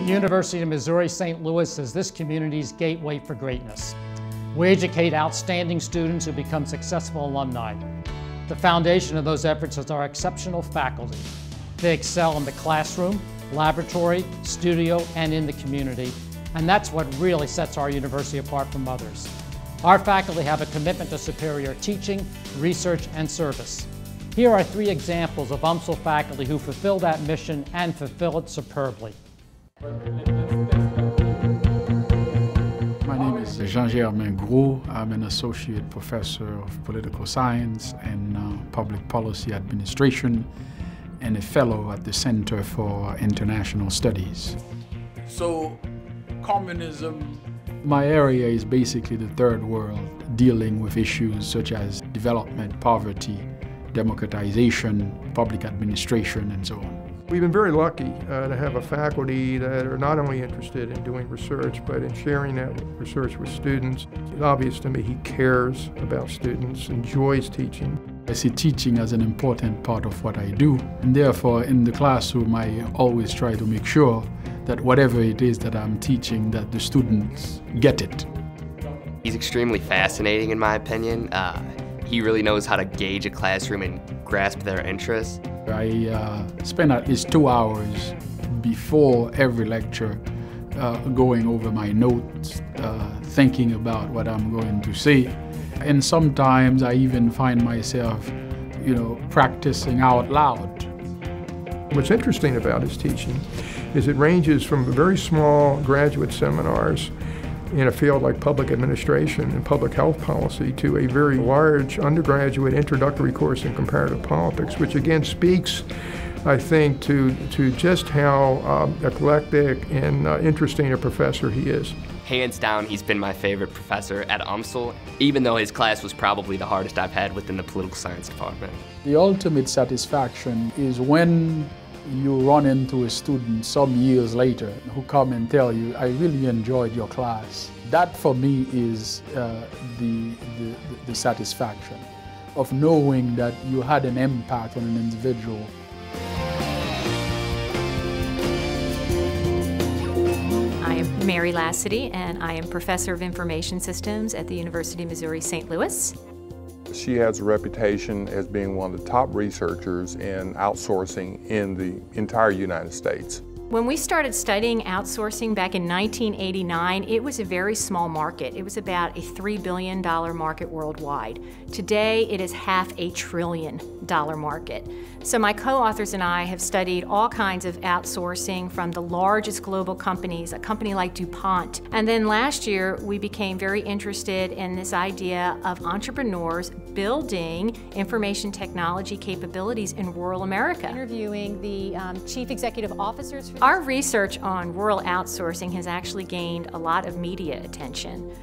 University of Missouri St. Louis is this community's gateway for greatness. We educate outstanding students who become successful alumni. The foundation of those efforts is our exceptional faculty. They excel in the classroom, laboratory, studio, and in the community, and that's what really sets our university apart from others. Our faculty have a commitment to superior teaching, research, and service. Here are 3 examples of UMSL faculty who fulfill that mission and fulfill it superbly. My name is Jayarmengru. I'm an associate professor of political science and public policy administration and a fellow at the Center for International Studies. So, communism. My area is basically the third world, dealing with issues such as development, poverty, democratization, public administration, and so on. We've been very lucky to have a faculty that are not only interested in doing research, but in sharing that research with students. It's obvious to me he cares about students, enjoys teaching. I see teaching as an important part of what I do, and therefore in the classroom I always try to make sure that whatever it is that I'm teaching, that the students get it. He's extremely fascinating in my opinion. He really knows how to gauge a classroom and grasp their interests. I spend at least 2 hours before every lecture going over my notes, thinking about what I'm going to say. And sometimes I even find myself, practicing out loud. What's interesting about his teaching is it ranges from very small graduate seminars in a field like public administration and public health policy to a very large undergraduate introductory course in comparative politics, which again speaks, I think, to just how eclectic and interesting a professor he is. Hands down, he's been my favorite professor at UMSL, even though his class was probably the hardest I've had within the political science department. The ultimate satisfaction is when you run into a student some years later who come and tell you, I really enjoyed your class. That for me is the satisfaction of knowing that you had an impact on an individual. I am Mary Lassiti, and I am Professor of Information Systems at the University of Missouri St. Louis. She has a reputation as being one of the top researchers in outsourcing in the entire United States. When we started studying outsourcing back in 1989, it was a very small market. It was about a $3 billion market worldwide. Today, it is $500 billion market. So my co-authors and I have studied all kinds of outsourcing from the largest global companies, a company like DuPont. And then last year, we became very interested in this idea of entrepreneurs building information technology capabilities in rural America. Interviewing the chief executive officers. Our research on rural outsourcing has actually gained a lot of media attention.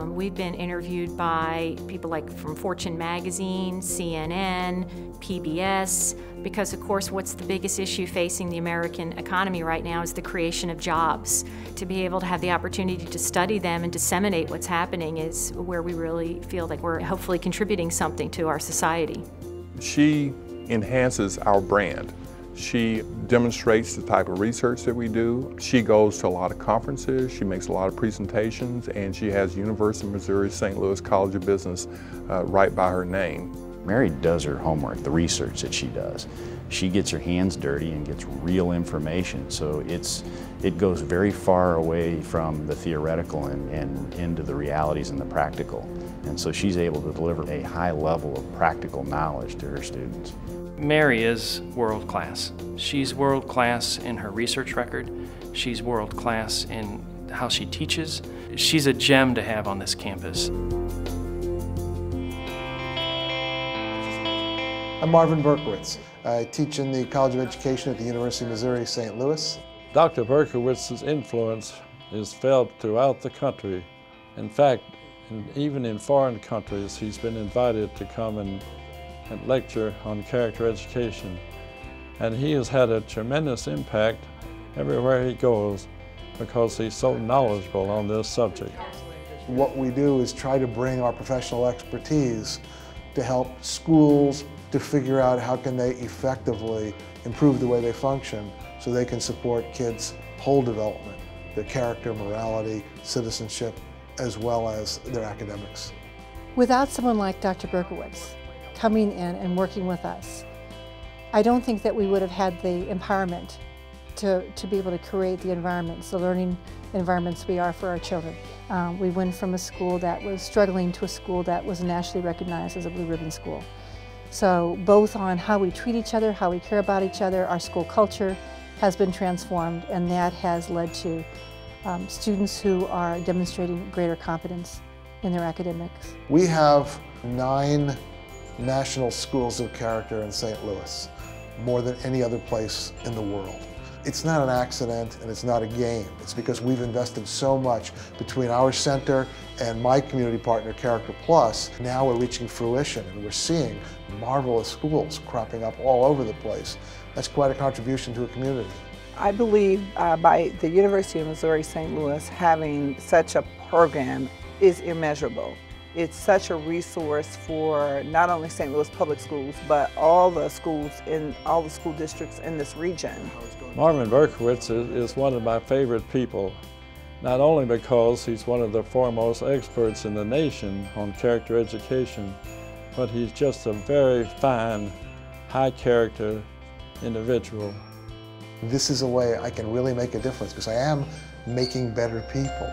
We've been interviewed by people like from Fortune magazine, CNN, PBS, because of course what's the biggest issue facing the American economy right now is the creation of jobs. To be able to have the opportunity to study them and disseminate what's happening is where we really feel like we're hopefully contributing something to our society. She enhances our brand. She demonstrates the type of research that we do. She goes to a lot of conferences, she makes a lot of presentations, and she has University of Missouri St. Louis College of Business right by her name. Mary does her homework, the research that she does. She gets her hands dirty and gets real information, so it goes very far away from the theoretical and into the realities and the practical. And so she's able to deliver a high level of practical knowledge to her students. Mary is world class. She's world class in her research record. She's world class in how she teaches. She's a gem to have on this campus. I'm Marvin Berkowitz. I teach in the College of Education at the University of Missouri St. Louis. Dr. Berkowitz's influence is felt throughout the country. In fact, even in foreign countries, he's been invited to come and lecture on character education. And he has had a tremendous impact everywhere he goes because he's so knowledgeable on this subject. What we do is try to bring our professional expertise to help schools, to figure out how can they effectively improve the way they function so they can support kids' whole development, their character, morality, citizenship, as well as their academics. Without someone like Dr. Berkowitz coming in and working with us, I don't think that we would have had the empowerment to be able to create the environments, the learning environments we are for our children. We went from a school that was struggling to a school that was nationally recognized as a Blue Ribbon school. So both on how we treat each other, how we care about each other, our school culture has been transformed, and that has led to students who are demonstrating greater competence in their academics. We have 9 national schools of character in St. Louis, more than any other place in the world. It's not an accident and it's not a game. It's because we've invested so much between our center and my community partner, Character Plus. Now we're reaching fruition and we're seeing marvelous schools cropping up all over the place. That's quite a contribution to a community. I believe by the University of Missouri St. Louis having such a program is immeasurable. It's such a resource for not only St. Louis public schools, but all the schools in all the school districts in this region. Marvin Berkowitz is one of my favorite people, not only because he's one of the foremost experts in the nation on character education, but he's just a very fine, high character individual. This is a way I can really make a difference because I am making better people.